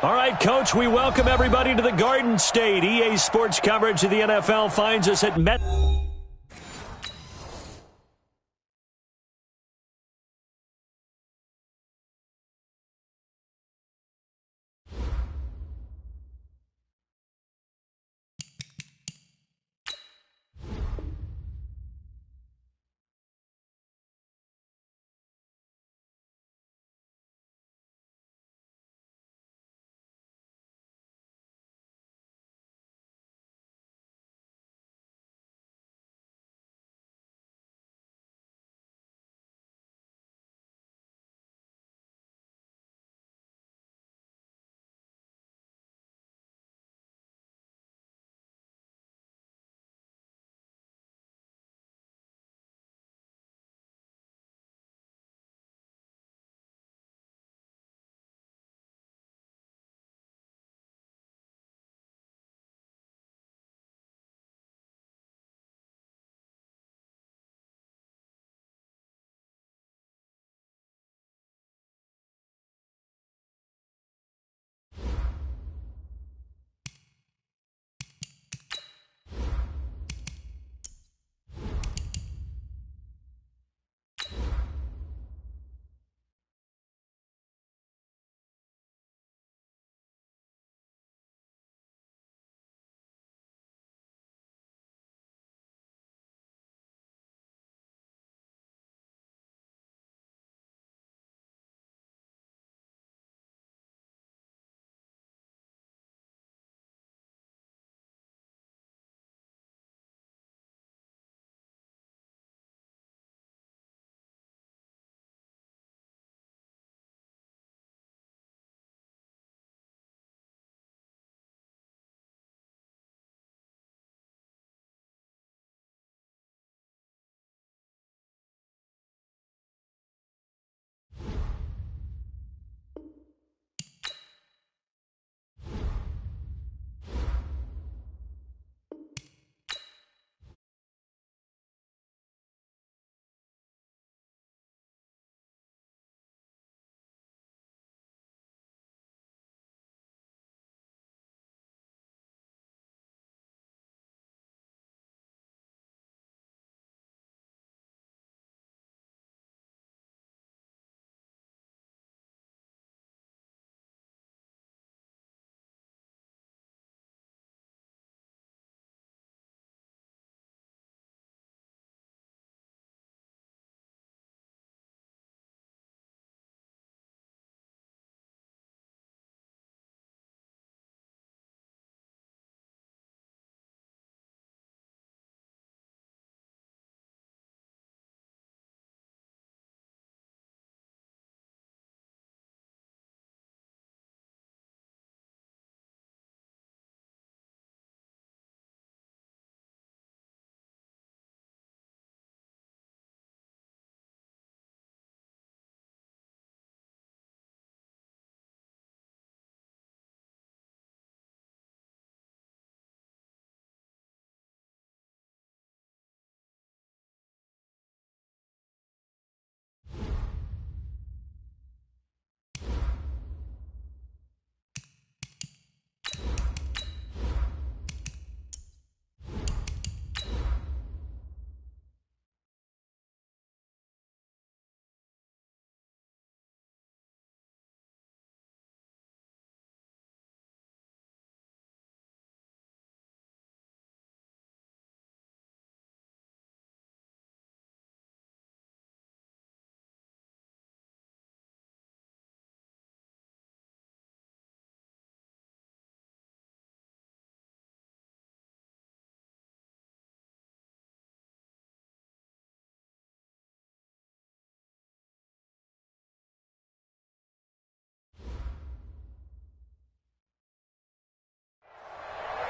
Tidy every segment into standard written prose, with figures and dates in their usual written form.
All right, Coach, we welcome everybody to the Garden State. EA Sports coverage of the NFL finds us at Met.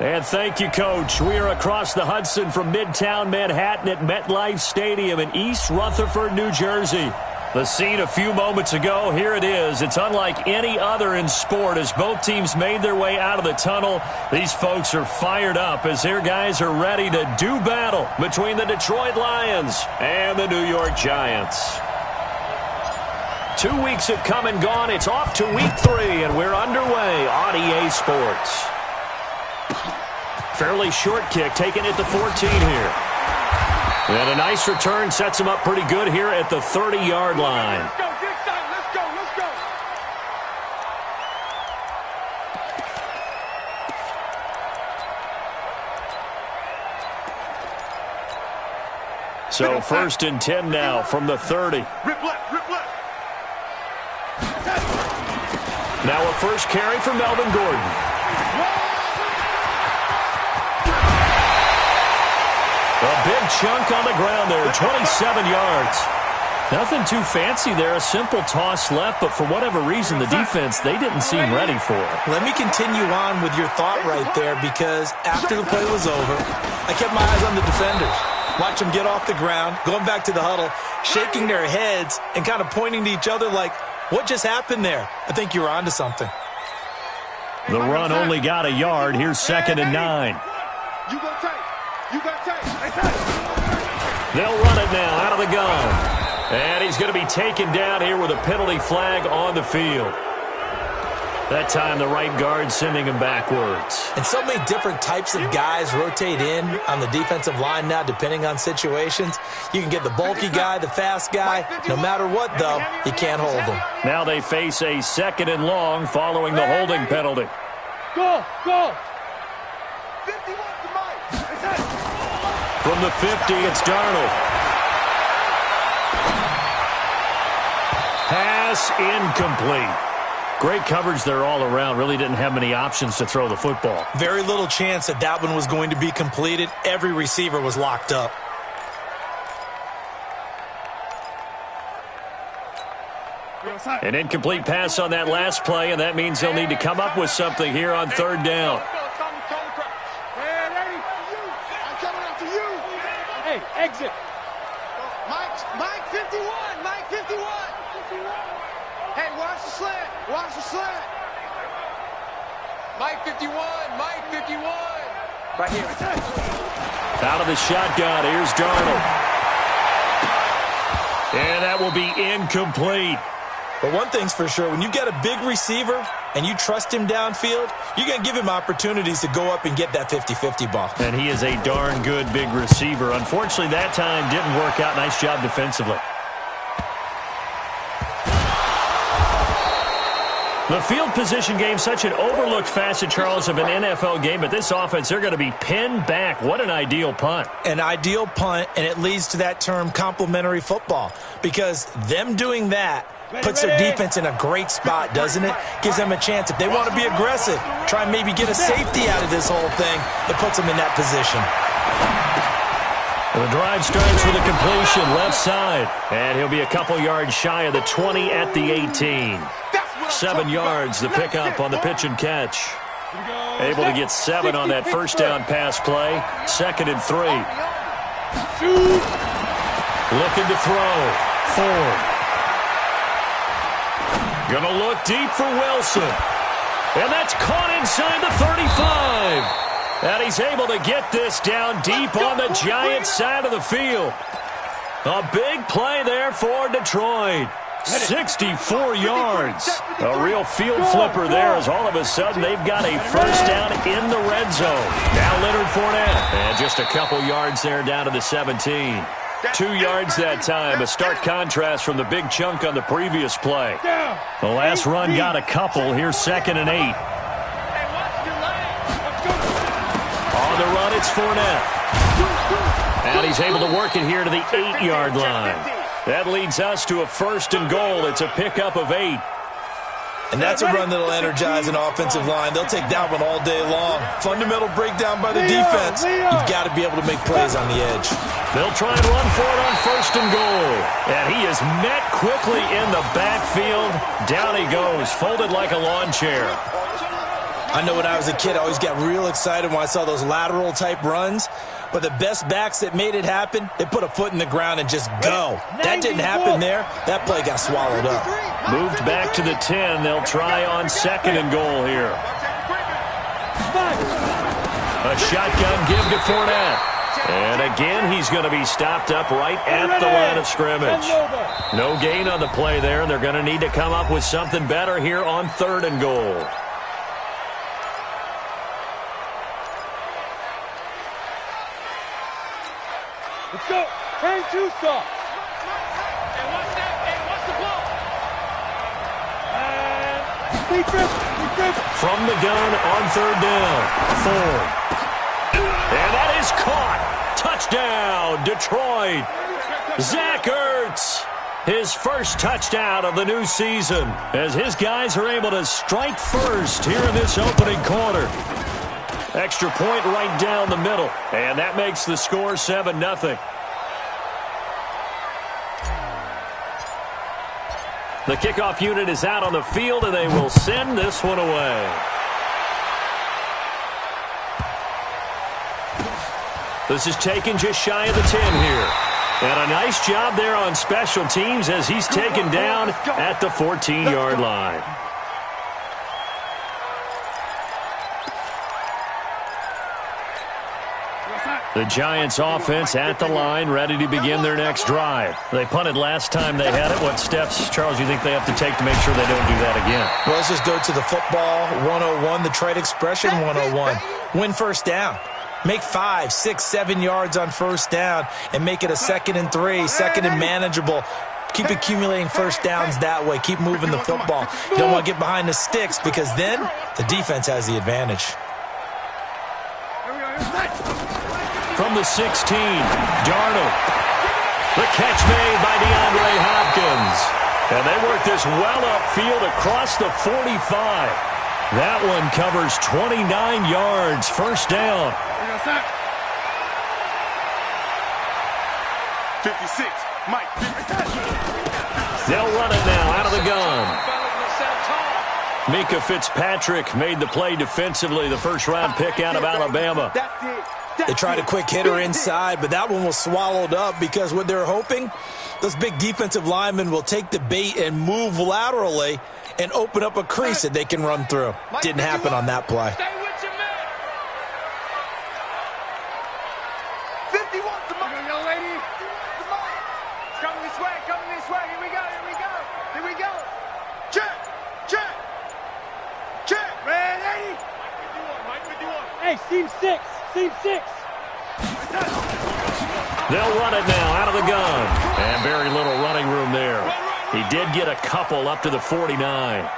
And thank you, Coach. We are across the Hudson from Midtown Manhattan at MetLife Stadium in East Rutherford, New Jersey. The scene a few moments ago, here it is. It's unlike any other in sport as both teams made their way out of the tunnel. These folks are fired up as their guys are ready to do battle between the Detroit Lions and the New York Giants. 2 weeks have come and gone. It's off to week 3, and we're underway on EA Sports. Fairly short kick, taking it to 14 here. And a nice return sets him up pretty good here at the 30-yard line. Let's go, let's go, let's go. So 1st and 10 now from the 30. Rip left, rip left. Now a first carry for Melvin Gordon. A big chunk on the ground there, 27 yards. Nothing too fancy there, a simple toss left, but for whatever reason, the defense, they didn't seem ready for it. Let me continue on with your thought right there, because after the play was over, I kept my eyes on the defenders. Watch them get off the ground, going back to the huddle, shaking their heads and kind of pointing to each other like, what just happened there? I think you were onto something. The run only got a yard. Here's 2nd and 9. You go tight. You got tight. They'll run it now out of the gun. And he's going to be taken down here with a penalty flag on the field. That time the right guard sending him backwards. And so many different types of guys rotate in on the defensive line now depending on situations. You can get the bulky guy, the fast guy. No matter what, though, you can't hold them. Now they face a 2nd and long following the holding penalty. Go, go. From the 50, it's Darnold. Pass incomplete. Great coverage there all around. Really didn't have many options to throw the football. Very little chance that that one was going to be completed. Every receiver was locked up. An incomplete pass on that last play, and that means they'll need to come up with something here on 3rd down. Hey, exit. Mike 51, Mike 51. Hey, watch the slant, watch the slant. Mike 51, Mike 51. Right here. Out of the shotgun, here's Darnold. And that will be incomplete. But one thing's for sure, when you get a big receiver and you trust him downfield, you're going to give him opportunities to go up and get that 50-50 ball. And he is a darn good big receiver. Unfortunately, that time didn't work out. Nice job defensively. The field position game, such an overlooked facet, Charles, of an NFL game. But this offense, they're going to be pinned back. What an ideal punt. An ideal punt, and it leads to that term complementary football. Because them doing that puts their defense in a great spot, doesn't it? Gives them a chance. If they want to be aggressive, try and maybe get a safety out of this whole thing, it puts them in that position. The drive starts with a completion left side. And he'll be a couple yards shy of the 20 at the 18. 7 yards, the pickup on the pitch and catch. Able to get 7 on that first down pass play. 2nd and 3. Looking to throw. Ford. Gonna look deep for Wilson. And that's caught inside the 35. And he's able to get this down deep on the Giants side of the field. A big play there for Detroit. 64 yards. A real field flipper there as all of a sudden they've got a first down in the red zone. Now Leonard Fournette. And just a couple yards there down to the 17. 2 yards that time. A stark contrast from the big chunk on the previous play. The last run got a couple. Here's 2nd and 8. On the run, it's Fournette. And he's able to work it here to the 8-yard line. That leads us to a 1st and goal. It's a pickup of 8. And that's a run that'll energize an offensive line. They'll take that one all day long. Fundamental breakdown by the defense. You've got to be able to make plays on the edge. They'll try and run for it on 1st and goal. And he is met quickly in the backfield. Down he goes, folded like a lawn chair. I know when I was a kid, I always got real excited when I saw those lateral-type runs. But the best backs that made it happen, they put a foot in the ground and just go. That didn't happen there. That play got swallowed up. Moved back to the 10. They'll try on 2nd and goal here. A shotgun give to Fournette. And again, he's going to be stopped up right at the line of scrimmage. No gain on the play there. They're going to need to come up with something better here on 3rd and goal. Let's go. Hang two soft. Hey, watch that. Hey, watch the ball. And from the gun on 3rd down. Ford. And that is caught. Touchdown, Detroit. Zach Ertz. His first touchdown of the new season as his guys are able to strike first here in this opening quarter. Extra point right down the middle. And that makes the score 7-0. The kickoff unit is out on the field, and they will send this one away. This is taken just shy of the 10 here. And a nice job there on special teams as he's taken down at the 14-yard line. The Giants offense at the line, ready to begin their next drive. They punted last time they had it. What steps, Charles, you think they have to take to make sure they don't do that again? Well, let's just go to the football 101, the trade expression 101. Win first down. Make 5, 6, 7 yards on first down and make it a 2nd and 3, 2nd and manageable. Keep accumulating first downs that way. Keep moving the football. You don't want to get behind the sticks because then the defense has the advantage. From the 16, Darnold. The catch made by DeAndre Hopkins. And they work this well upfield across the 45. That one covers 29 yards. First down. 56, Mike. They'll run it now out of the gun. Mika Fitzpatrick made the play defensively, the first-round pick out of Alabama. They tried a quick hitter inside, but that one was swallowed up because what they're hoping, those big defensive linemen will take the bait and move laterally and open up a crease that they can run through. Didn't happen on that play. 51, come on, young lady. Come on. It's coming this way, Here we go. Check. Ready? Mike, 51. Hey, seam 6. They'll run it now out of the gun. And very little running room there. He did get a couple up to the 49.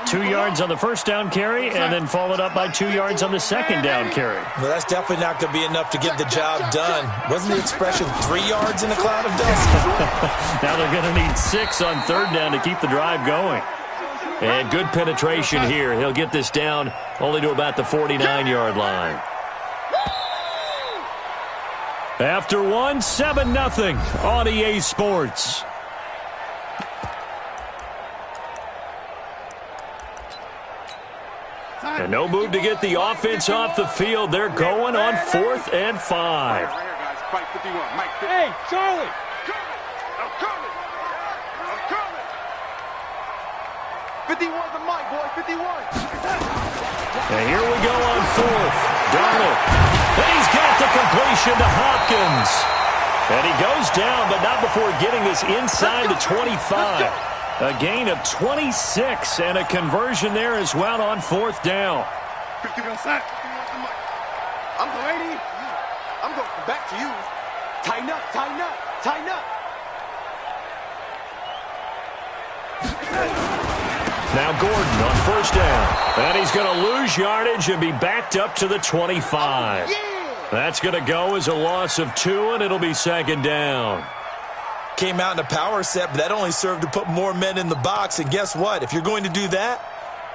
2 yards on the first down carry and then followed up by 2 yards on the second down carry. Well, that's definitely not going to be enough to get the job done. Wasn't the expression 3 yards in a cloud of dust? Now they're going to need 6 on 3rd down to keep the drive going. And good penetration here. He'll get this down only to about the 49-yard line. After 1, 7-0 on EA Sports. And no move to get the offense off the field. They're going on 4th and 5. Hey, Charlie. 51 the mic, boy, 51. And here we go on 4th. Darnold. And he's got the completion to Hopkins. And he goes down, but not before getting this inside the 25. A gain of 26 and a conversion there as well on 4th down. 51 sack. I'm ready. I'm going back to you. Tighten up. Now Gordon on first down. And he's going to lose yardage and be backed up to the 25. That's going to go as a loss of 2, and it'll be 2nd down. Came out in a power set, but that only served to put more men in the box. And guess what? If you're going to do that,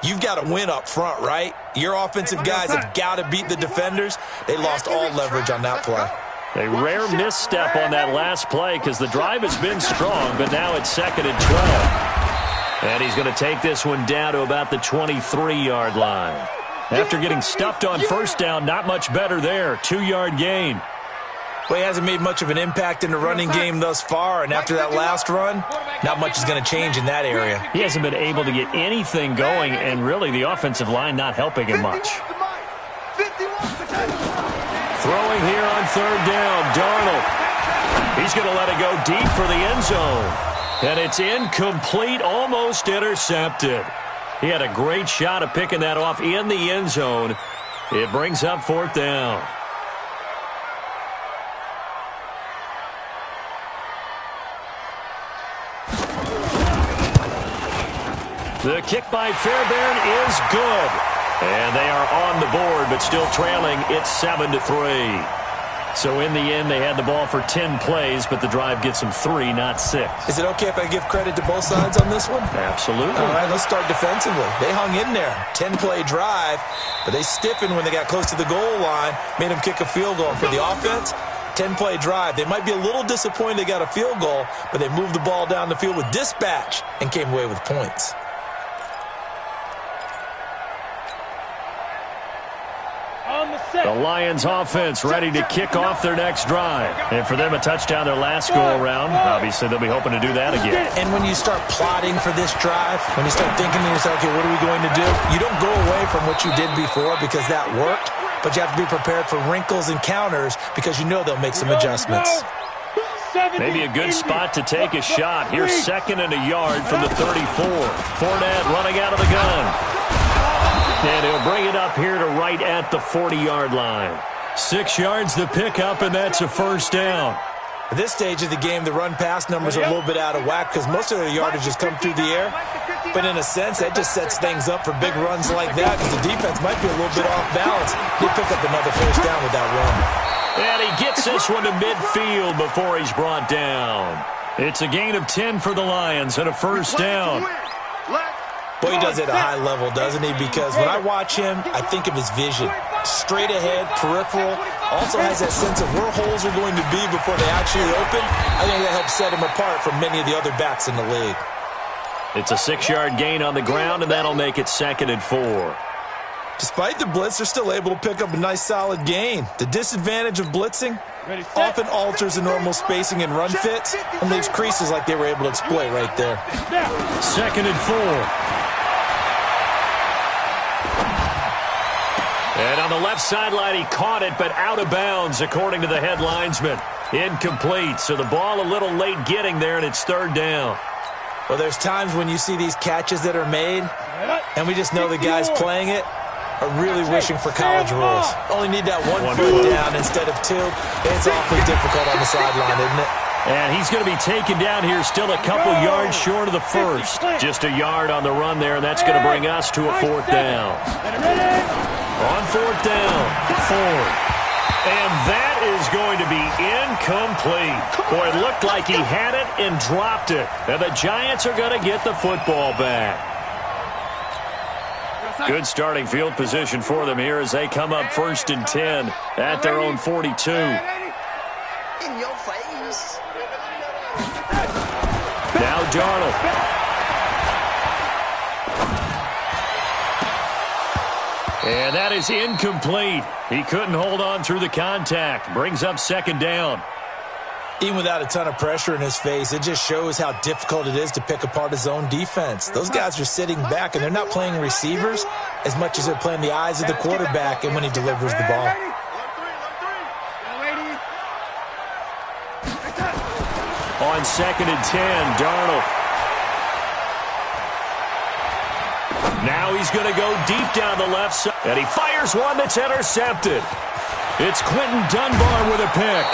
you've got to win up front, right? Your offensive guys have got to beat the defenders. They lost all leverage on that play. A rare misstep on that last play because the drive has been strong, but now it's 2nd and 12. And he's going to take this one down to about the 23-yard line. After getting stuffed on first down, not much better there. 2-yard gain. Well, he hasn't made much of an impact in the running game thus far, and after that last run, not much is going to change in that area. He hasn't been able to get anything going, and really the offensive line not helping him much. Throwing here on third down, Darnold. He's going to let it go deep for the end zone. And it's incomplete, almost intercepted. He had a great shot of picking that off in the end zone. It brings up fourth down. The kick by Fairbairn is good. And they are on the board, but still trailing. It's 7-3. So in the end, they had the ball for 10 plays, but the drive gets them 3, not 6. Is it okay if I give credit to both sides on this one? Absolutely. All right, let's start defensively. They hung in there. 10-play drive, but they stiffened when they got close to the goal line, made them kick a field goal. For the offense, 10-play drive. They might be a little disappointed they got a field goal, but they moved the ball down the field with dispatch and came away with points. The Lions offense ready to kick off their next drive. And for them, a touchdown their last go-around. Obviously, they'll be hoping to do that again. And when you start plotting for this drive, when you start thinking to yourself, okay, what are we going to do? You don't go away from what you did before because that worked, but you have to be prepared for wrinkles and counters because you know they'll make some adjustments. Maybe a good spot to take a shot. Here's 2nd and a yard from the 34. Fournette running out of the gun. And he'll bring it up here to right at the 40-yard line. 6 yards to pick up, and that's a first down. At this stage of the game, the run-pass numbers are a little bit out of whack because most of their yardage has come through the air. But in a sense, that just sets things up for big runs like that because the defense might be a little bit off balance. He'll pick up another first down with that run. And he gets this one to midfield before he's brought down. It's a gain of 10 for the Lions and a first down. Boy, he does it at a high level, doesn't he? Because when I watch him, I think of his vision. Straight ahead, peripheral. Also has that sense of where holes are going to be before they actually open. I think that helps set him apart from many of the other backs in the league. It's a 6-yard gain on the ground, and that'll make it 2nd and 4. Despite the blitz, they're still able to pick up a nice solid gain. The disadvantage of blitzing often alters the normal spacing and run fits and leaves creases like they were able to exploit right there. 2nd and 4. And on the left sideline, he caught it, but out of bounds, according to the head linesman. Incomplete, so the ball a little late getting there, and it's 3rd down. Well, there's times when you see these catches that are made, and we just know the guys playing it are really wishing for college rules. Only need that one foot down instead of 2. It's awfully difficult on the sideline, isn't it? And he's going to be taken down here, still a couple yards short of the first. Just a yard on the run there, and that's going to bring us to a 4th down. On 4th down, Ford. And that is going to be incomplete. Boy, it looked like he had it and dropped it. And the Giants are going to get the football back. Good starting field position for them here as they come up 1st and 10 at their own 42. In your face. Now Darnold. And that is incomplete. He couldn't hold on through the contact. Brings up 2nd down. Even without a ton of pressure in his face, it just shows how difficult it is to pick apart his own defense. Those guys are sitting back, and they're not playing receivers as much as they're playing the eyes of the quarterback and when he delivers the ball. On 2nd and 10, Darnold. Now he's going to go deep down the left side. And he fires one that's intercepted. It's Quentin Dunbar with a pick.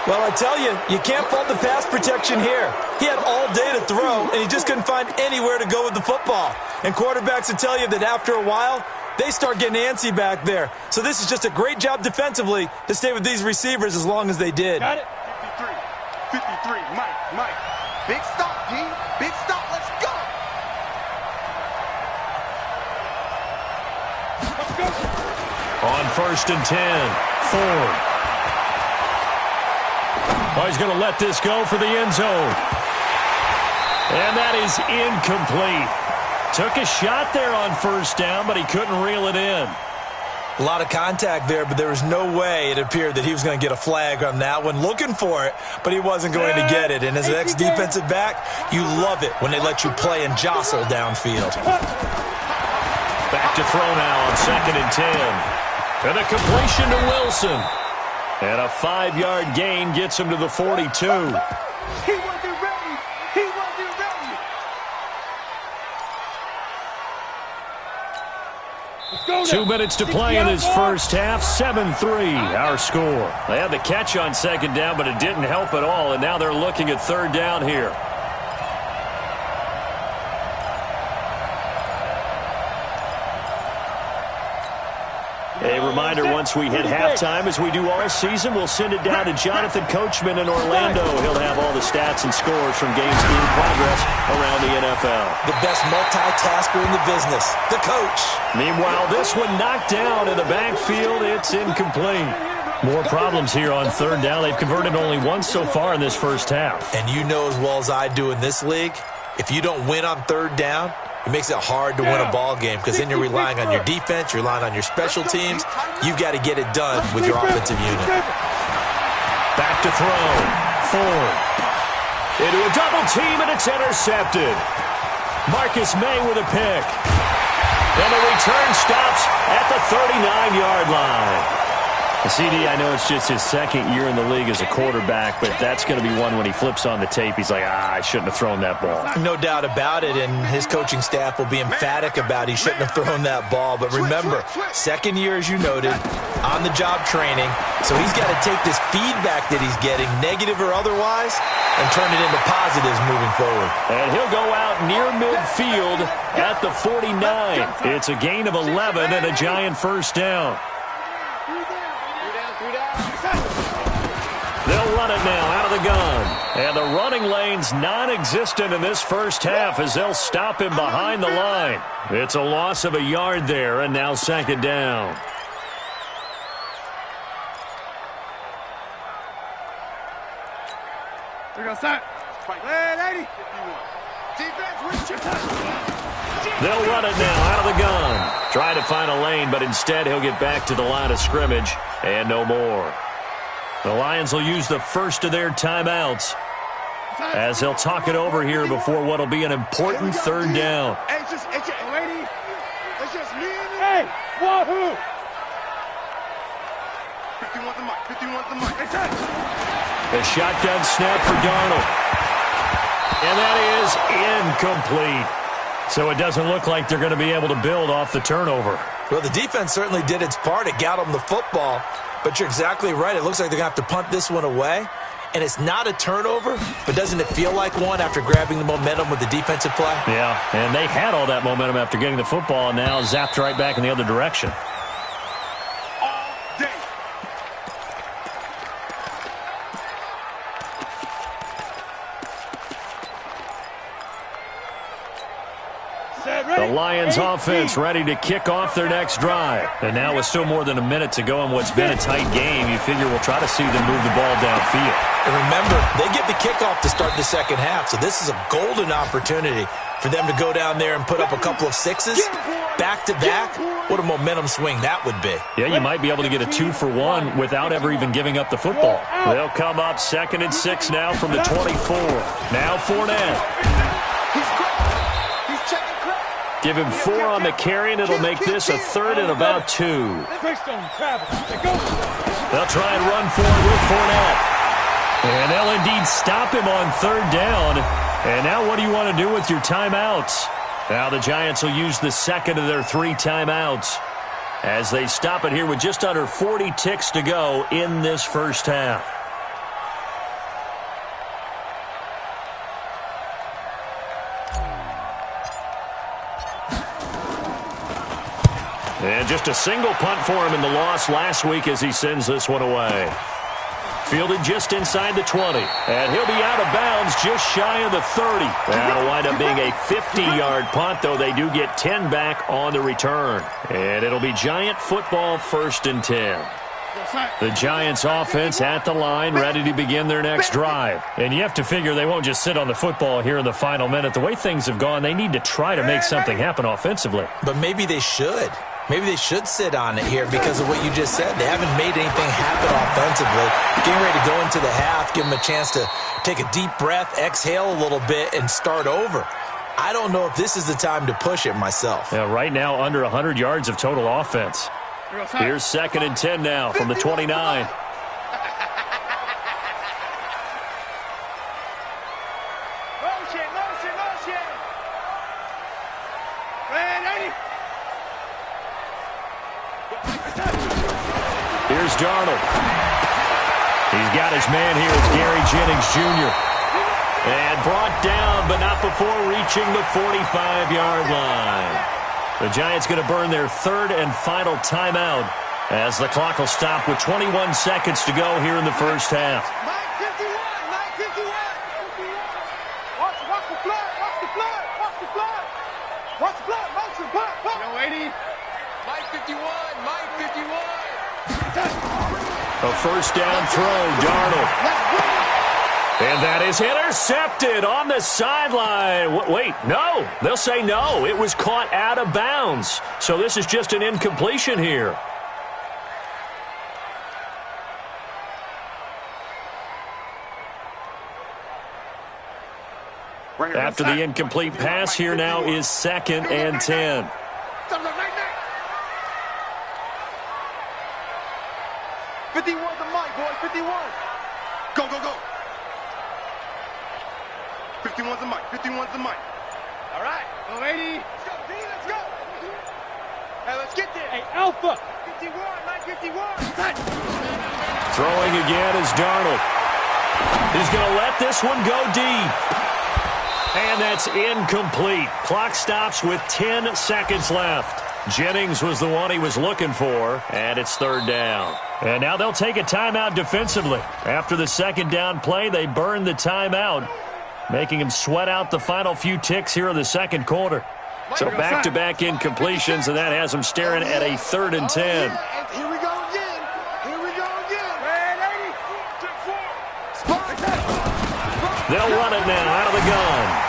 Well, I tell you, you can't fault the pass protection here. He had all day to throw, and he just couldn't find anywhere to go with the football. And quarterbacks will tell you that after a while, they start getting antsy back there. So this is just a great job defensively to stay with these receivers as long as they did. Got it. 53, Mike. Big stop, G. Big stop, let's go. On 1st and 10, Ford. Oh, he's going to let this go for the end zone. And that is incomplete. Took a shot there on 1st down, but he couldn't reel it in. A lot of contact there, but there was no way it appeared that he was going to get a flag on that one. Looking for it, but he wasn't going to get it. And as an ex-defensive back, you love it when they let you play and jostle downfield. Back to throw now on 2nd and 10. And a completion to Wilson. And a 5-yard gain gets him to the 42. He wasn't ready. He wasn't ready. Let's go now. 2 minutes to play in his first half. 7-3, our score. They had the catch on second down, but it didn't help at all, and now they're looking at third down here. A reminder, once we hit halftime, as we do all season, we'll send it down to Jonathan Coachman in Orlando. He'll have all the stats and scores from games in progress around the NFL. The best multitasker in the business, the coach. Meanwhile, this one knocked down in the backfield. It's incomplete. More problems here on third down. They've converted only once so far in this first half. And you know as well as I do in this league, if you don't win on third down, it makes it hard to win a ball game because then you're relying on your defense, you're relying on your special teams. You've got to get it done with your offensive unit. Back to throw. Ford. Into a double team, and it's intercepted. Marcus May with a pick. And the return stops at the 39-yard line. CD, I know it's just his second year in the league as a quarterback, but that's going to be one when he flips on the tape. He's like, I shouldn't have thrown that ball. No doubt about it, and his coaching staff will be emphatic about he shouldn't have thrown that ball. But remember, second year, as you noted, on-the-job training, so he's got to take this feedback that he's getting, negative or otherwise, and turn it into positives moving forward. And he'll go out near midfield at the 49. It's a gain of 11 and a Giant first down. They'll run it now out of the gun. And the running lane's non-existent in this first half as they'll stop him behind the line. It's a loss of a yard there, and now second down. Here goes that. Hey, 80. They'll run it now out of the gun. Trying to find a lane, but instead he'll get back to the line of scrimmage and no more. The Lions will use the first of their timeouts as they'll talk it over here before what will be an important third down. Hey, it's just me and you. Hey, wahoo! 51 the mic. Hey, touch. A shotgun snap for Darnold. And that is incomplete. So it doesn't look like they're going to be able to build off the turnover. Well, the defense certainly did its part. It got them the football. But you're exactly right. It looks like they're going to have to punt this one away. And it's not a turnover, but doesn't it feel like one after grabbing the momentum with the defensive play? Yeah, and they had all that momentum after getting the football, and now zapped right back in the other direction. The Lions offense ready to kick off their next drive. And now with still more than a minute to go in what's been a tight game, you figure we'll try to see them move the ball downfield. And remember, they get the kickoff to start the second half, so this is a golden opportunity for them to go down there and put up a couple of sixes back-to-back. What a momentum swing that would be. Yeah, you might be able to get a 2-for-1 without ever even giving up the football. They'll come up 2nd and 6 now from the 24. Now Fournette. Give him 4 on the carry, and it'll make this a 3rd and about 2. They'll try and run for it with Fournette. And they'll indeed stop him on 3rd down. And now what do you want to do with your timeouts? Now the Giants will use the 2nd of their 3 timeouts as they stop it here with just under 40 ticks to go in this first half. And just a single punt for him in the loss last week as he sends this one away. Fielded just inside the 20. And he'll be out of bounds just shy of the 30. That'll wind up being a 50-yard punt, though they do get 10 back on the return. And it'll be Giant football 1st and 10. The Giants offense at the line, ready to begin their next drive. And you have to figure they won't just sit on the football here in the final minute. The way things have gone, they need to try to make something happen offensively. But maybe they should. Maybe they should sit on it here because of what you just said. They haven't made anything happen offensively. Getting ready to go into the half, give them a chance to take a deep breath, exhale a little bit, and start over. I don't know if this is the time to push it myself. Yeah, right now, under 100 yards of total offense. Here's 2nd and 10 now from the 29. Motion, motion, motion. Ready? Here's Darnold. He's got his man here. It's Gary Jennings Jr. And brought down, but not before reaching the 45-yard line. The Giants going to burn their 3rd and final timeout as the clock will stop with 21 seconds to go here in the first half. Mike 51, Mike 51. Watch the flood, watch the flood, watch the flood. Watch the flood, motion, blood. Yo, 80. Mike 51, Mike 51. A first down throw, Darnold. And that is intercepted on the sideline. Wait, no. They'll say no. It was caught out of bounds. So this is just an incompletion here. After the incomplete pass, here now is 2nd and 10. 51's the mic, boys. 51. Go, go, go. 51's the mic. 51's the mic. All right. Go, 80. Let's go, D. Let's go. Hey, let's get there. Hey, Alpha. 51. Mike 51. Throwing again is Darnold. He's going to let this one go deep. And that's incomplete. Clock stops with 10 seconds left. Jennings was the one he was looking for, and it's 3rd down. And now they'll take a timeout defensively. After the 2nd down play, they burn the timeout, making him sweat out the final few ticks here in the 2nd quarter. So back-to-back incompletions, and that has him staring at a 3rd and 10. Here we go again. Here we go again. Ready? They'll run it now out of the gun.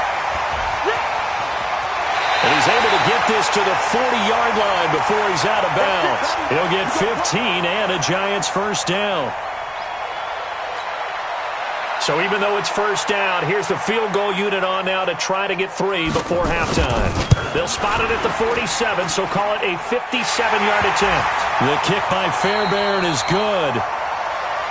And he's able to get this to the 40-yard line before he's out of bounds. He'll get 15 and a Giants first down. So even though it's first down, here's the field goal unit on now to try to get 3 before halftime. They'll spot it at the 47, so call it a 57-yard attempt. The kick by Fairbairn is good.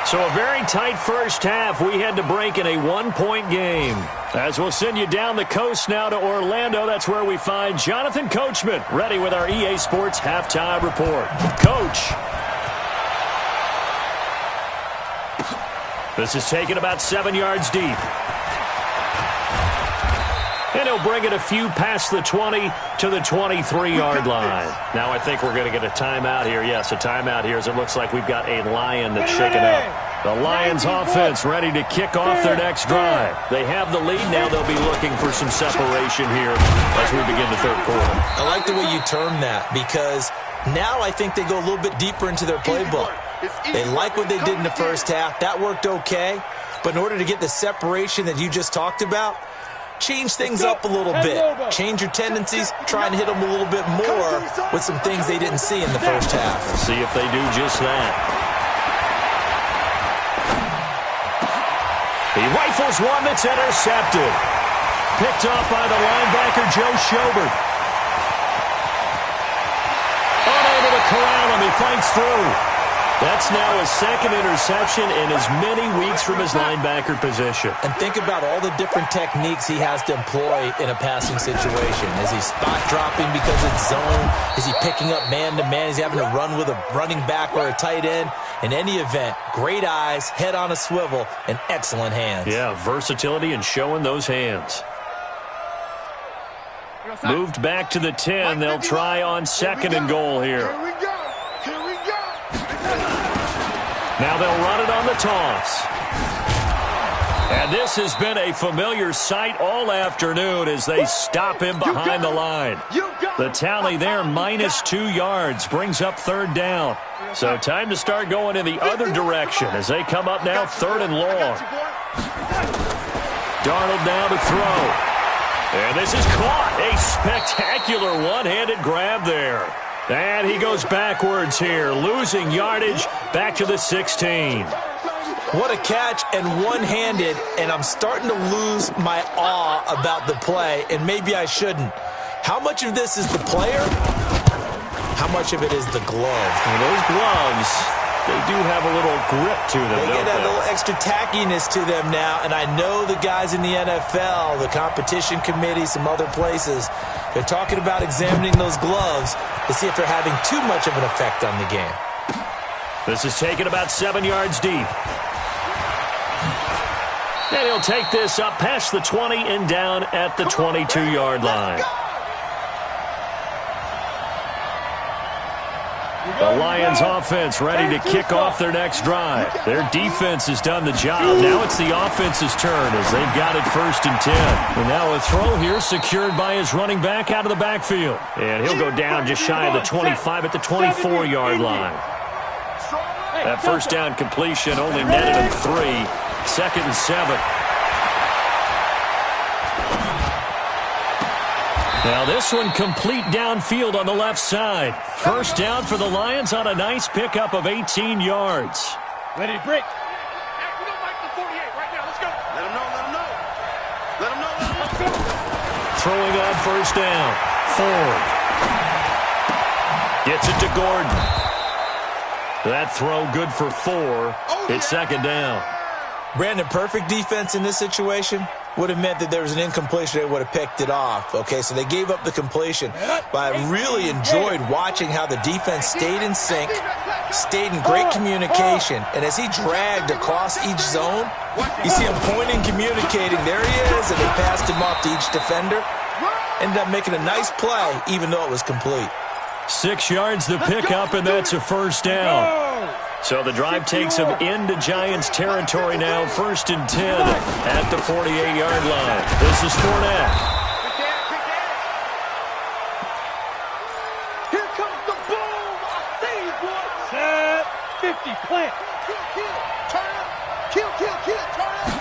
So a very tight first half. We had to break in a 1-point game. As we'll send you down the coast now to Orlando, that's where we find Jonathan Coachman, ready with our EA Sports Halftime Report. Coach. This is taken about 7 yards deep. And he'll bring it a few past the 20 to the 23-yard line. Now I think we're going to get a timeout here. Yes, a timeout here as it looks like we've got a Lion that's shaken up. The Lions offense ready to kick off their next drive. They have the lead. Now they'll be looking for some separation here as we begin the 3rd quarter. I like the way you term that because now I think they go a little bit deeper into their playbook. They like what they did in the first half. That worked okay. But in order to get the separation that you just talked about, change things up a little bit. Change your tendencies. Try and hit them a little bit more with some things they didn't see in the first half. We'll see if they do just that. He rifles one that's intercepted. Picked off by the linebacker, Joe Schobert. Unable to corral him. He fights through. That's now his 2nd interception in as many weeks from his linebacker position. And think about all the different techniques he has to employ in a passing situation. Is he spot dropping because it's zone? Is he picking up man-to-man? Is he having to run with a running back or a tight end? In any event, great eyes, head on a swivel, and excellent hands. Yeah, versatility and showing those hands. Moved back to the 10. They'll try on 2nd and goal here. Here we go. Here we go. Now they'll run it on the toss. And this has been a familiar sight all afternoon as they stop him behind the line. The tally there, -2 yards, brings up 3rd down. So time to start going in the other direction as they come up now 3rd and long. Darnold now to throw. And this is caught. A spectacular one-handed grab there. And he goes backwards here, losing yardage back to the 16. What a catch and one-handed, and I'm starting to lose my awe about the play, and maybe I shouldn't. How much of this is the player? how much of it is the glove? And those gloves, they do have a little grip to them, They don't get that they? little extra tackiness to them now, and I know the guys in the NFL, the competition committee, some other places, they're talking about examining those gloves to see if they're having too much of an effect on the game. This is taken about 7 yards deep. And he'll take this up past the 20 and down at the 22-yard line. The Lions offense ready to kick off their next drive. Their defense has done the job. Now it's the offense's turn as they've got it 1st and 10. And now a throw here secured by his running back out of the backfield. And he'll go down just shy of the 25 at the 24-yard line. That first down completion only netted him 3. 2nd and 7. Now this one complete downfield on the left side. First down for the Lions on a nice pickup of 18 yards. Ready to break. We don't like the 48 right now. Let's go. Let him know, let him know. Let him know, let him know. Let's go. Throwing on first down. Ford. Gets it to Gordon. That throw good for 4. It's 2nd down. Brandon, perfect defense in this situation would have meant that there was an incompletion. They would have picked it off. Okay, so they gave up the completion. But I really enjoyed watching how the defense stayed in sync, stayed in great communication. And as he dragged across each zone, you see him pointing, communicating. There he is, and they passed him off to each defender. Ended up making a nice play, even though it was complete. 6 yards the pickup, and that's a first down. So the drive takes him into Giants territory now, 1st and 10 at the 48-yard line. This is Fournette. Here comes the boom. I say it, boy. Set 50, plant. Kill, turn up. Kill, turn up.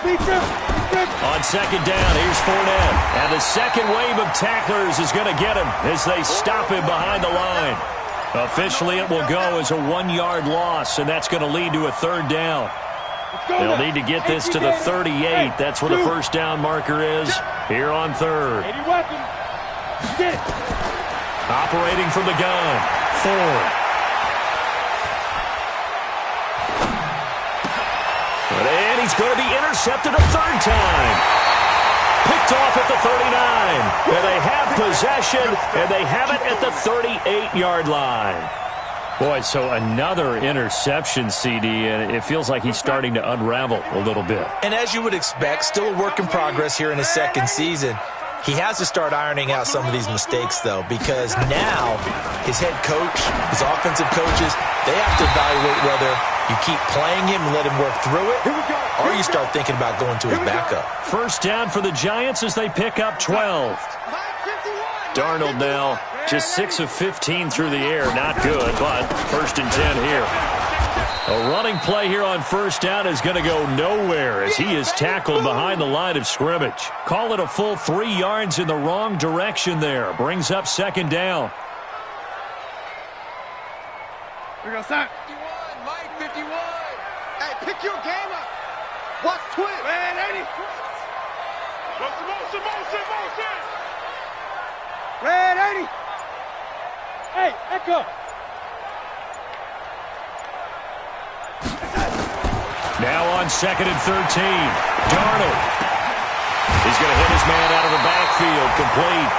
On 2nd down, here's Fournette. And the second wave of tacklers is going to get him as they stop him behind the line. Officially, it will go as a 1-yard loss, and that's going to lead to a 3rd down. They'll need to get this to the 38. That's where the first down marker is here on 3rd. Operating from the gun, Ford. And he's going to be intercepted a 3rd time. Picked off at the 39. And they have possession, and they have it at the 38-yard line. Boy, so another interception, CD, and it feels like he's starting to unravel a little bit. And as you would expect, still a work in progress here in his 2nd season. He has to start ironing out some of these mistakes, though, because now his head coach, his offensive coaches, they have to evaluate whether you keep playing him and let him work through it, or you start thinking about going to his backup. First down for the Giants as they pick up 12. Darnold now just 6 of 15 through the air. Not good, but 1st and 10 here. A running play here on first down is going to go nowhere as he is tackled behind the line of scrimmage. Call it a full 3 yards in the wrong direction there. Brings up 2nd down. Here goes Sack. 51, Mike, 51. Hey, pick your game up. Watch twist. Man, 80. Motion. Red 80. Hey, echo. Now on 2nd and 13. Darnold. He's going to hit his man out of the backfield. Complete.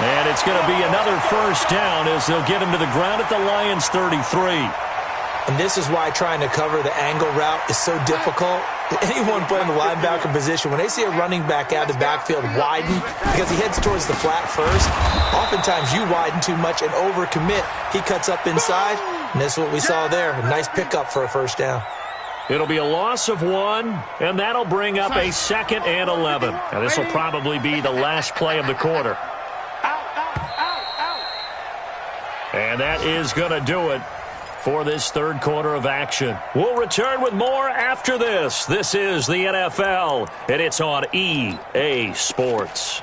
And it's going to be another first down as they'll get him to the ground at the Lions' 33. And this is why trying to cover the angle route is so difficult. Anyone playing the linebacker position, when they see a running back out of the backfield widen because he heads towards the flat first, oftentimes you widen too much and overcommit. He cuts up inside, and this is what we saw there. A nice pickup for a first down. It'll be a loss of 1, and that'll bring up a 2nd and 11. Now, this will probably be the last play of the quarter. And that is going to do it for this 3rd quarter of action. We'll return with more after this. This is the NFL, and it's on EA Sports.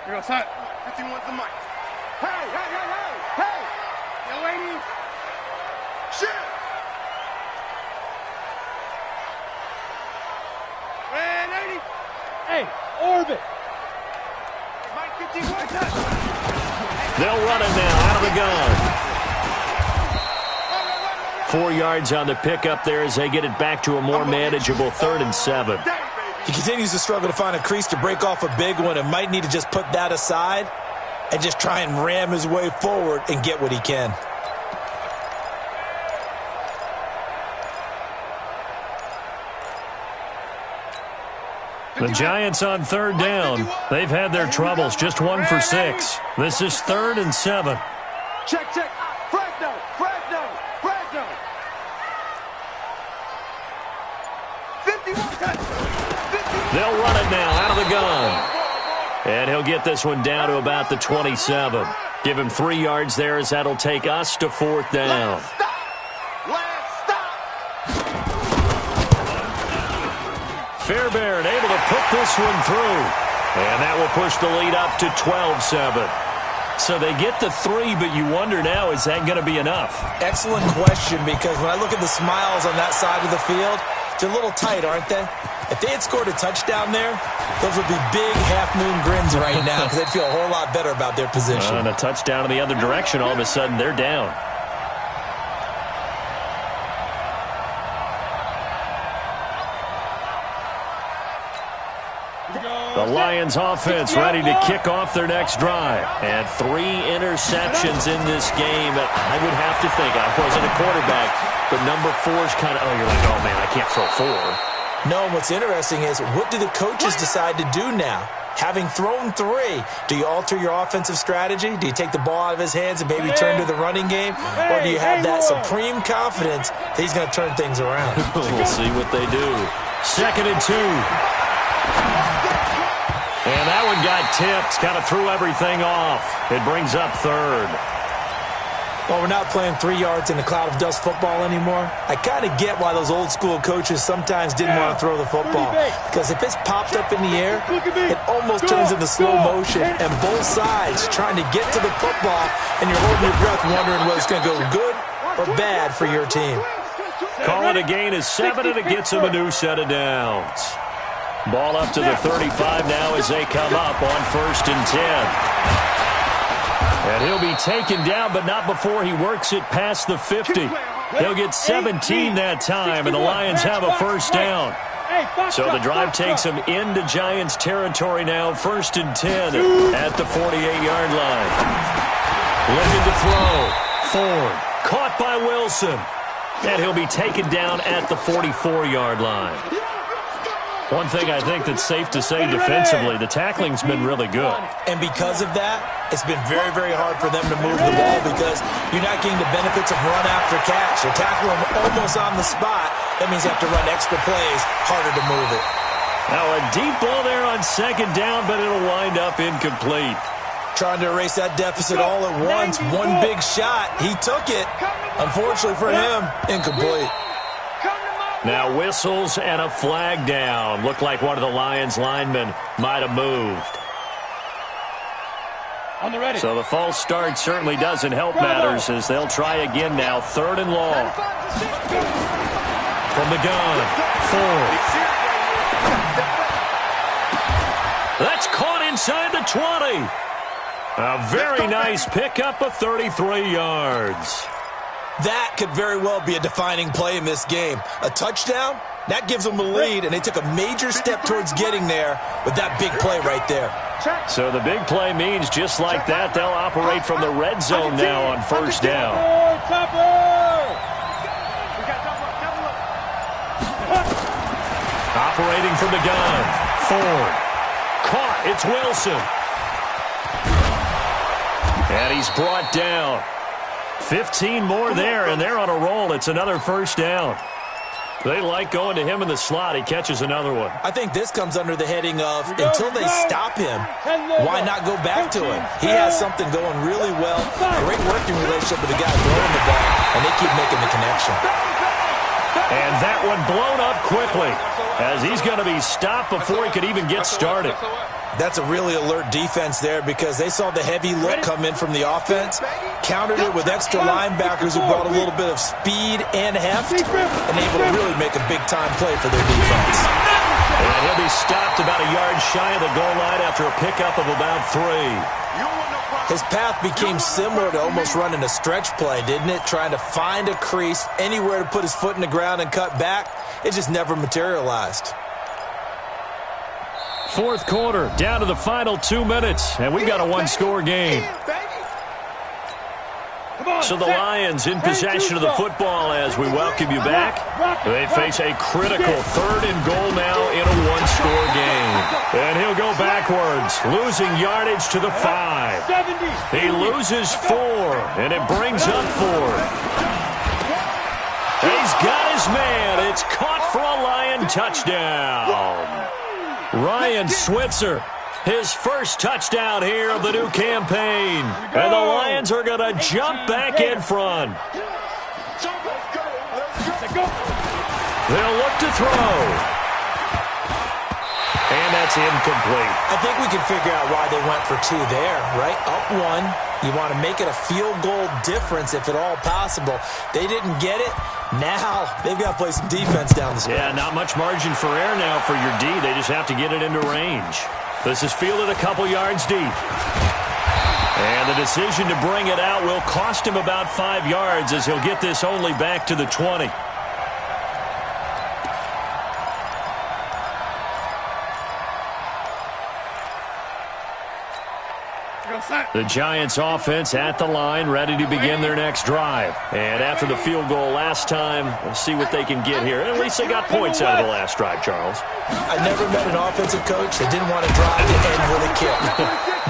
Here goes Sack. 51's the mic. Hey. Yo, lady. Shit. Red 80. Hey, orbit. gun. 4 yards on the pickup there as they get it back to a more manageable 3rd and 7. He continues to struggle to find a crease to break off a big one and might need to just put that aside and just try and ram his way forward and get what he can. The Giants on 3rd down. They've had their troubles, just 1 for 6. This is 3rd and 7. Check. Fresno. They'll run it now out of the gun. And he'll get this one down to about the 27. Give him 3 yards there as that'll take us to 4th down. Last stop. Fairbairn able to put this one through. And that will push the lead up to 12-7. So they get the 3, but you wonder now, is that going to be enough? Excellent question, because when I look at the smiles on that side of the field, they're a little tight, aren't they? If they had scored a touchdown there, those would be big half-moon grins right now because they'd feel a whole lot better about their position. And a touchdown in the other direction, all of a sudden they're down. The Lions offense ready to kick off their next drive. And 3 interceptions in this game. I would have to think, I wasn't a quarterback, but number 4 is kind of, you're like, oh man, I can't throw 4. No, what's interesting is, what do the coaches decide to do now? Having thrown 3, do you alter your offensive strategy? Do you take the ball out of his hands and maybe turn to the running game? Or do you have that supreme confidence that he's going to turn things around? We'll see what they do. 2nd and 2. And that one got tipped, kind of threw everything off. It brings up 3rd. Well, we're not playing 3 yards in a cloud of dust football anymore. I kind of get why those old school coaches sometimes didn't want to throw the football. Because if it's popped up in the air, it almost turns into slow motion. And both sides trying to get to the football, and you're holding your breath wondering whether it's going to go good or bad for your team. Call it a gain of 7, and it gets him a new set of downs. Ball up to the 35 now as they come up on 1st and 10. And he'll be taken down, but not before he works it past the 50. He'll get 17 that time, and the Lions have a 1st down. So the drive takes them into Giants territory now, 1st and 10 at the 48-yard line. Looking to throw. Ford caught by Wilson. And he'll be taken down at the 44-yard line. One thing I think that's safe to say defensively, the tackling's been really good. And because of that, it's been very, very hard for them to move the ball because you're not getting the benefits of run after catch. You're tackling them almost on the spot. That means you have to run extra plays, harder to move it. Now a deep ball there on 2nd down, but it'll wind up incomplete. Trying to erase that deficit all at once. One big shot. He took it. Unfortunately for him, incomplete. Now whistles and a flag down. Looked like one of the Lions linemen might have moved. So the false start certainly doesn't help matters as they'll try again now. 3rd and long. From the gun. Ford. That's caught inside the 20. A very nice pickup of 33 yards. That could very well be a defining play in this game. A touchdown, that gives them the lead, and they took a major step towards getting there with that big play right there. So the big play means just like that, they'll operate from the red zone now on 1st down. Operating from the gun. Ford. Caught. It's Wilson. And he's brought down. 15 more there, and they're on a roll. It's another 1st down. They like going to him in the slot. He catches another one. I think this comes under the heading of, until they stop him, why not go back to him? He has something going really well. Great working relationship with the guy throwing the ball, and they keep making the connection. And that one blown up quickly as he's going to be stopped before he could even get started. That's a really alert defense there because they saw the heavy look come in from the offense, countered it with extra linebackers who brought a little bit of speed and heft, and able to really make a big-time play for their defense. And he'll be stopped about a yard shy of the goal line after a pickup of about 3. His path became similar to almost running a stretch play, didn't it? Trying to find a crease, anywhere to put his foot in the ground and cut back. It just never materialized. Fourth quarter, down to the final 2 minutes, and we've got a one-score game. So the Lions in possession of the football as we welcome you back. They face a critical 3rd and goal now in a one-score game. And he'll go backwards, losing yardage to the 5. He loses 4, and it brings up 4th. He's got his man. It's caught for a Lion touchdown. Ryan Switzer, his first touchdown here of the new campaign. And the Lions are going to jump back in front. They'll look to throw. And that's incomplete. I think we can figure out why they went for 2 there, right? Up 1. You want to make it a field goal difference if at all possible. They didn't get it. Now they've got to play some defense down the stretch. Yeah, not much margin for error now for your D. They just have to get it into range. This is fielded a couple yards deep. And the decision to bring it out will cost him about 5 yards as he'll get this only back to the 20. The Giants offense at the line, ready to begin their next drive. And after the field goal last time, we'll see what they can get here. At least they got points out of the last drive, Charles. I never met an offensive coach that didn't want to drive to end with a kick.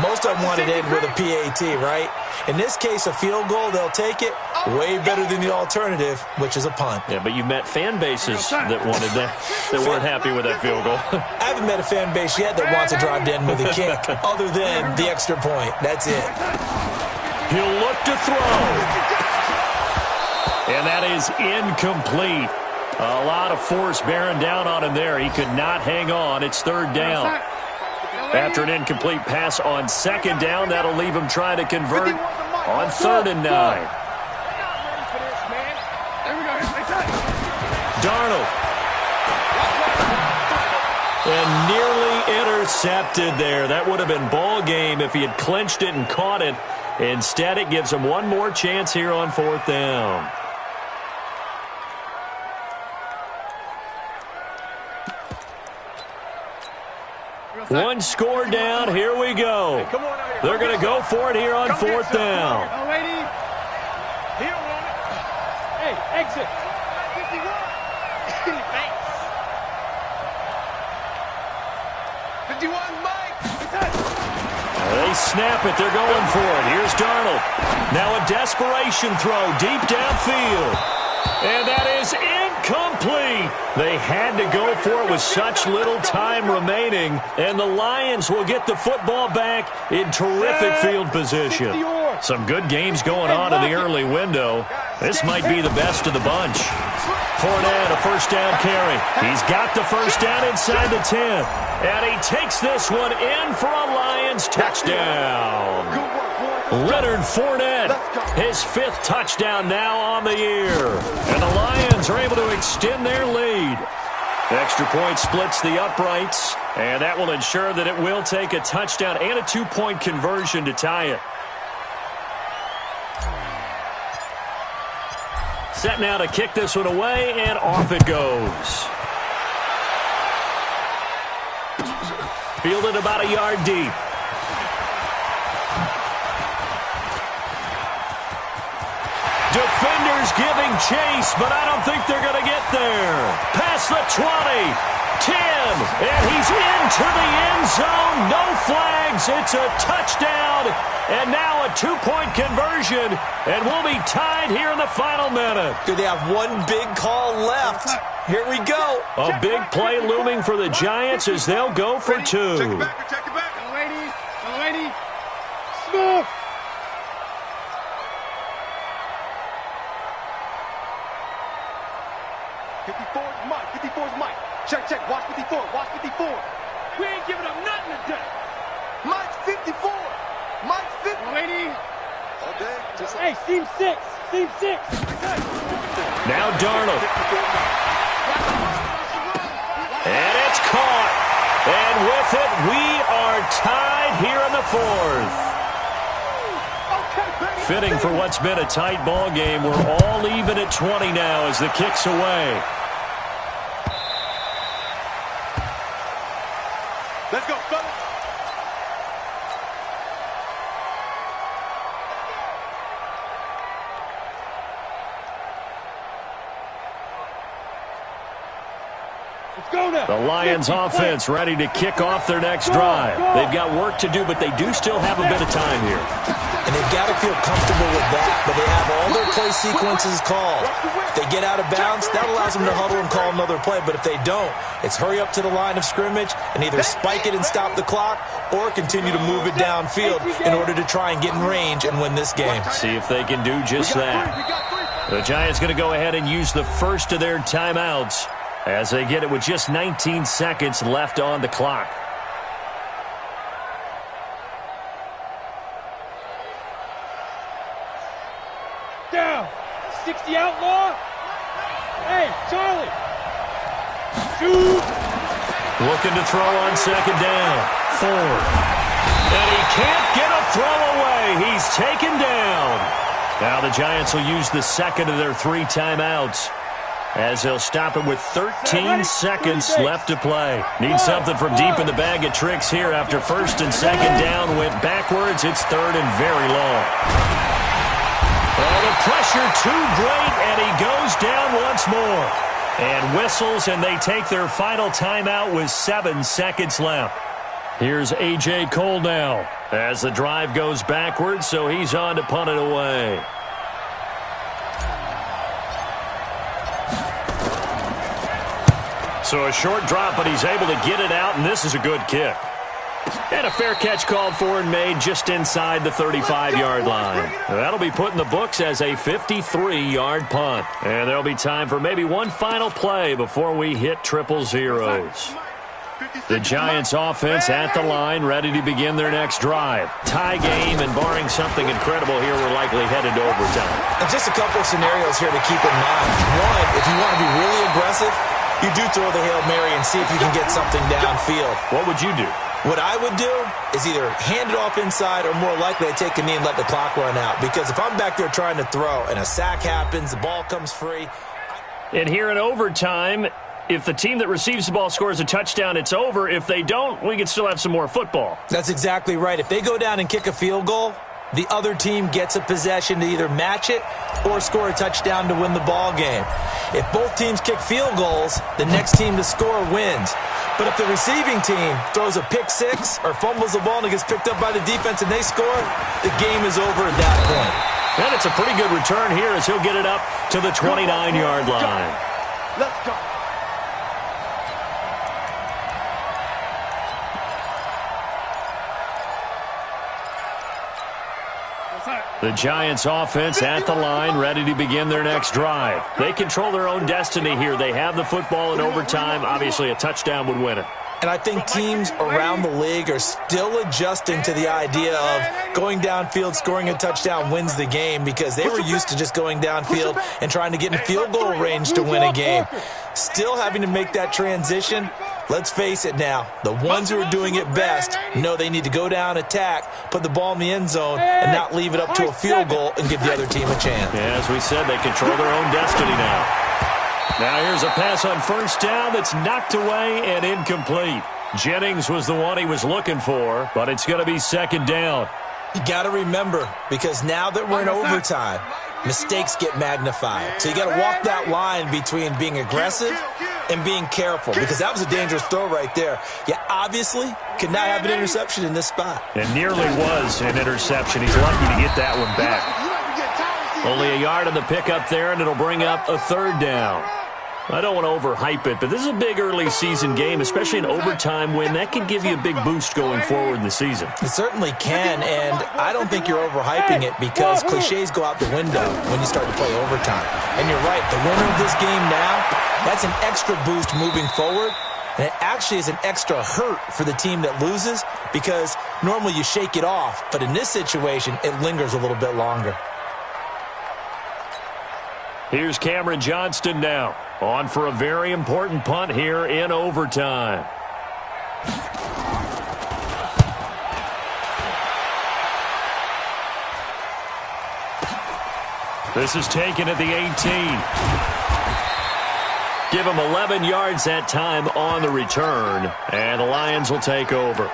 Most of them wanted to end with a PAT, right? In this case, a field goal, they'll take it. Way better than the alternative, which is a punt. Yeah, but you met fan bases that wanted that, that weren't happy with that field goal. I haven't met a fan base yet that wants to drive to end with a kick, other than the extra point. That's it. He'll look to throw. And that is incomplete. A lot of force bearing down on him there. He could not hang on. It's 3rd down. After an incomplete pass on 2nd down, that'll leave him trying to convert on 3rd and 9. Darnold. And nearly intercepted there. That would have been ball game if he had clinched it and caught it. Instead, it gives him one more chance here on 4th down. One score down. Here we go. They're going to go for it here on 4th down. Hey, exit. They snap it. They're going for it. Here's Darnold. Now a desperation throw deep downfield. And that is incomplete. They had to go for it with such little time remaining. And the Lions will get the football back in terrific field position. Some good games going on in the early window. This might be the best of the bunch. Fournette, a 1st down carry. He's got the 1st down inside the 10. And he takes this one in for a Lions touchdown. Leonard Fournette, his 5th touchdown now on the year. And the Lions are able to extend their lead. Extra point splits the uprights, and that will ensure that it will take a touchdown and a 2-point conversion to tie it. Set now to kick this one away, and off it goes. Fielded about a yard deep. Defenders giving chase, but I don't think they're going to get there. Past the 20, 10, and he's into the end zone. No flags. It's a touchdown, and now a 2-point conversion, and we'll be tied here in the final minute. Do they have one big call left? Here we go. A big play looming for the Giants as they'll go for 2. Check it back. Lady. Smooth. Mike. Check. Watch 54. We ain't giving up nothing today. Mike's 54. Mike's 50. Lady. Okay. Hey, seam 6. Now Darnold. And it's caught. And with it, we are tied here in the fourth. Fitting for what's been a tight ball game. We're all even at 20 now as the kick's away. Let's go, fellas. Let's go now. The Lions offense ready to kick off their next drive. They've got work to do, but they do still have a bit of time here. And they've got to feel comfortable with that, but they have all their play sequences called. If they get out of bounds, that allows them to huddle and call another play. But if they don't, it's hurry up to the line of scrimmage and either spike it and stop the clock or continue to move it downfield in order to try and get in range and win this game. See if they can do just that. The Giants going to go ahead and use the first of their timeouts as they get it with just 19 seconds left on the clock. Down. 60 outlaw. Hey, Charlie. Shoot. Looking to throw on second down. Ford. And he can't get a throw away. He's taken down. Now the Giants will use the second of their 3 timeouts as they'll stop it with 13 seconds left to play. Need something from deep in the bag of tricks here after first and second down went backwards. It's third and very long. Oh, the pressure too great, and he goes down once more. And whistles, and they take their final timeout with 7 seconds left. Here's A.J. Cole now as the drive goes backwards, so he's on to punt it away. So a short drop, but he's able to get it out, and this is a good kick. And a fair catch called for and made just inside the 35-yard line. That'll be put in the books as a 53-yard punt. And there'll be time for maybe one final play before we hit 000. The Giants offense at the line, ready to begin their next drive. Tie game, and barring something incredible here, we're likely headed to overtime. And just a couple of scenarios here to keep in mind. One, if you want to be really aggressive, you do throw the Hail Mary and see if you can get something downfield. What would you do? What I would do is either hand it off inside or more likely I take a knee and let the clock run out. Because if I'm back there trying to throw and a sack happens, the ball comes free. And here in overtime, if the team that receives the ball scores a touchdown, it's over. If they don't, we can still have some more football. That's exactly right. If they go down and kick a field goal, the other team gets a possession to either match it or score a touchdown to win the ball game. If both teams kick field goals, the next team to score wins. But if the receiving team throws a pick six or fumbles the ball and it gets picked up by the defense and they score, the game is over at that point. And it's a pretty good return here as he'll get it up to the 29-yard line. Let's go. The Giants offense at the line, ready to begin their next drive. They control their own destiny here. They have the football in overtime. Obviously, a touchdown would win it. And I think teams around the league are still adjusting to the idea of going downfield, scoring a touchdown wins the game, because they were used to just going downfield and trying to get in field goal range to win a game. Still having to make that transition. Let's face it now, the ones who are doing it best know they need to go down, attack, put the ball in the end zone, and not leave it up to a field goal and give the other team a chance. Yeah, as we said, they control their own destiny now. Now here's a pass on first down that's knocked away and incomplete. Jennings was the one he was looking for, but it's going to be second down. You got to remember, because now that we're in overtime, mistakes get magnified. So you got to walk that line between being aggressive and being careful, because that was a dangerous throw right there. You obviously could not have an interception in this spot. It nearly was an interception. He's lucky to get that one back. Only a yard on the pickup there, and it'll bring up a third down. I don't want to overhype it, but this is a big early season game, especially an overtime win. That can give you a big boost going forward in the season. It certainly can, and I don't think you're overhyping it, because cliches go out the window when you start to play overtime. And you're right, the winner of this game now, that's an extra boost moving forward, and it actually is an extra hurt for the team that loses, because normally you shake it off, but in this situation, it lingers a little bit longer. Here's Cameron Johnston now, on for a very important punt here in overtime. This is taken at the 18. Give him 11 yards that time on the return, and the Lions will take over.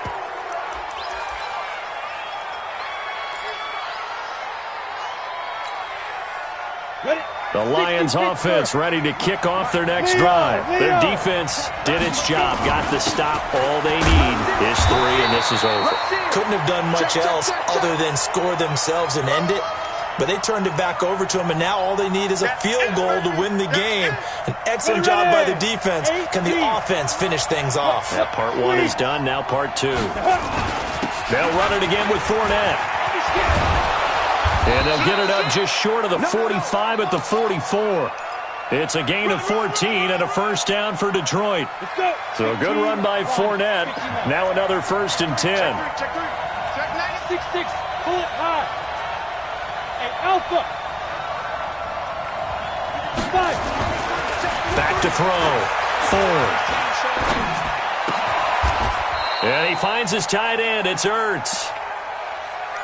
The Lions offense ready to kick off their next drive. Their defense did its job, got the stop. All they need is 3, and this is over. Couldn't have done much else other than score themselves and end it. But they turned it back over to him, and now all they need is a field goal to win the game. An excellent job by the defense. Can the offense finish things off? That part 1 is done, now part 2. They'll run it again with Fournette. And they'll get it up just short of the 45 at the 44. It's a gain of 14 and a first down for Detroit. So a good run by Fournette. Now another 1st and 10. Check 6-6. Pull it high. Hey, Alpha. 5. Back to throw. Ford. And he finds his tight end. It's Ertz.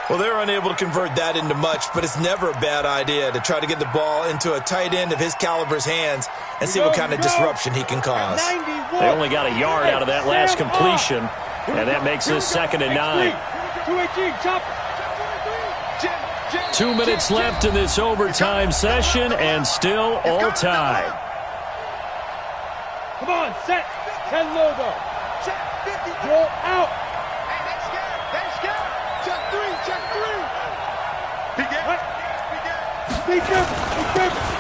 Well, they're unable to convert that into much, but it's never a bad idea to try to get the ball into a tight end of his caliber's hands and see what kind of disruption he can cause. They only got a yard out of that last completion, and that makes this 2nd and 9. 2 minutes left in this overtime session, and still all tied. Come on, set. 10 logo. Roll out.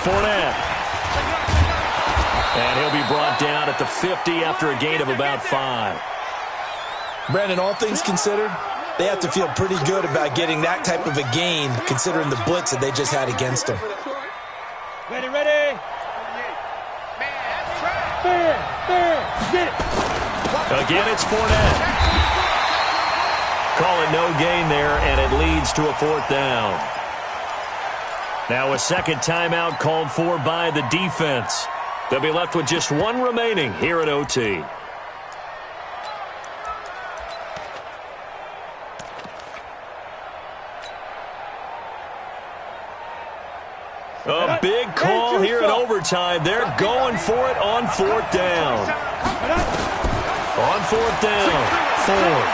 Fournette. And he'll be brought down at the 50 after a gain of about 5. Brandon, all things considered, they have to feel pretty good about getting that type of a gain, considering the blitz that they just had against them. Ready. Get it. Again, it's Fournette. Call it no gain there, and it leads to a 4th down. Now a second timeout called for by the defense. They'll be left with just 1 remaining here at OT. A big call here in overtime. They're going for it on 4th down. On 4th down, Ford.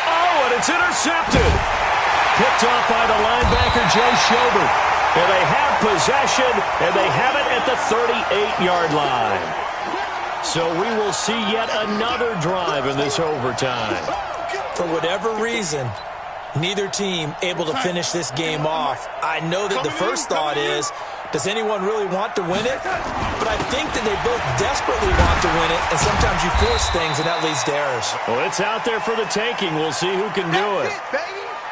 Oh, and it's intercepted. Picked off by the linebacker, Joe Schobert. And they have possession, and they have it at the 38-yard line. So we will see yet another drive in this overtime. For whatever reason, neither team able to finish this game off. I know that the first thought is, does anyone really want to win it? But I think that they both desperately want to win it, and sometimes you force things, and that leads to errors. Well, it's out there for the taking. We'll see who can do it.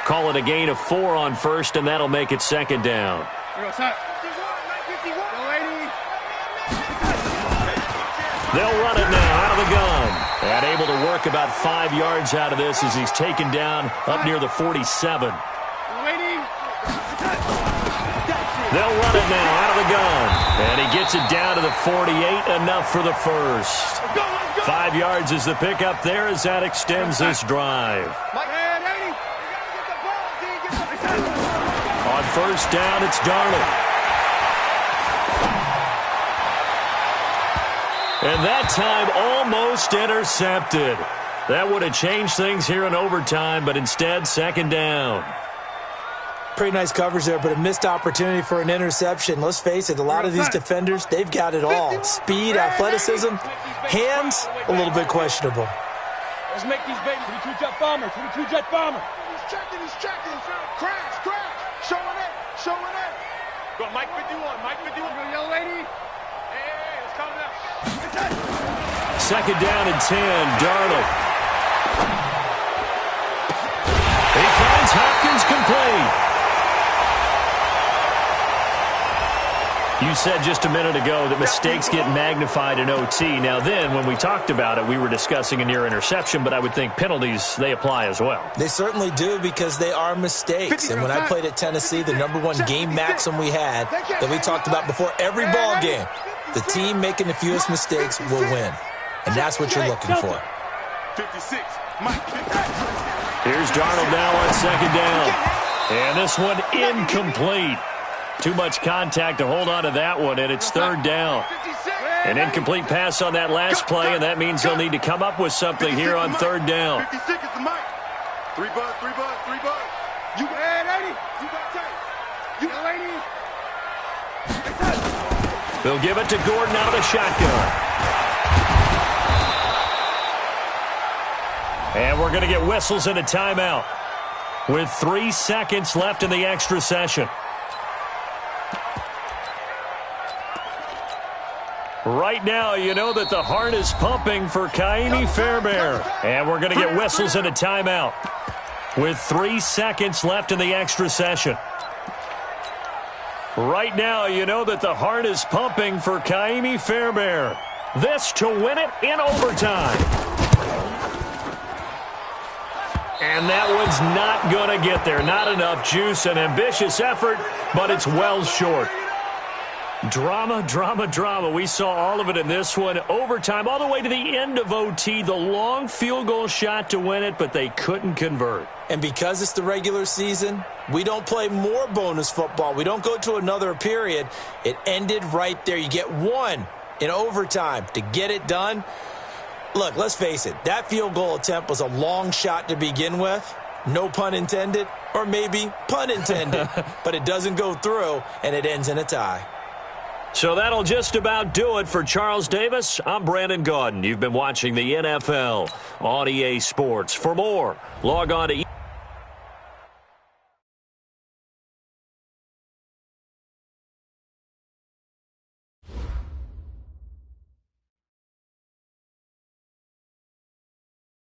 Call it a gain of 4 on 1st, and that'll make it 2nd down. They'll run it now out of the gun. And able to work about 5 yards out of this as he's taken down up near the 47. They'll run it now out of the gun. And he gets it down to the 48, enough for the first. 5 yards is the pickup there as that extends this drive. On 1st down, it's Darnold. And that time almost intercepted. That would have changed things here in overtime, but instead 2nd down. Pretty nice coverage there, but a missed opportunity for an interception. Let's face it, a lot of these defenders, they've got it all. Speed, athleticism, hands, a little bit questionable. Let's make these babies 22 jet bomber. He's checking. Crash. Showing it. Go, Mike 51. Go, young lady. Hey, it's coming out. 2nd down and 10, Darnold. He finds Hopkins complete. You said just a minute ago that mistakes get magnified in OT. Now then, when we talked about it, we were discussing a near interception, but I would think penalties, they apply as well. They certainly do because they are mistakes. And when I played at Tennessee, the #1 game maxim we had that we talked about before every ball game, the team making the fewest mistakes will win. And that's what you're looking for. 56. Here's Darnold now on 2nd down. And this one incomplete. Too much contact to hold on to that one, and it's third down. An incomplete pass on that last play, and that means they'll need to come up with something here on third down. 56 is the mic. 3 buzz, 3 buzz, 3 buzz. You got lady. You got tape. You got lady. They'll give it to Gordon out of the shotgun. And we're going to get whistles and a timeout with 3 seconds left in the extra session. Right now, you know that the heart is pumping for Kaimi Fairbairn. And we're going to get whistles and a timeout with 3 seconds left in the extra session. Right now, you know that the heart is pumping for Kaimi Fairbairn. This to win it in overtime. And that one's not going to get there. Not enough juice. An ambitious effort, but it's well short. Drama, drama, drama. We saw all of it in this one. Overtime, all the way to the end of OT. The long field goal shot to win it, but they couldn't convert. And because it's the regular season, we don't play more bonus football. We don't go to another period. It ended right there. You get one in overtime to get it done. Look, let's face it. That field goal attempt was a long shot to begin with. No pun intended, or maybe pun intended. But it doesn't go through, and it ends in a tie. So that'll just about do it for Charles Davis. I'm Brandon Gaudin. You've been watching the NFL on EA Sports. For more, log on to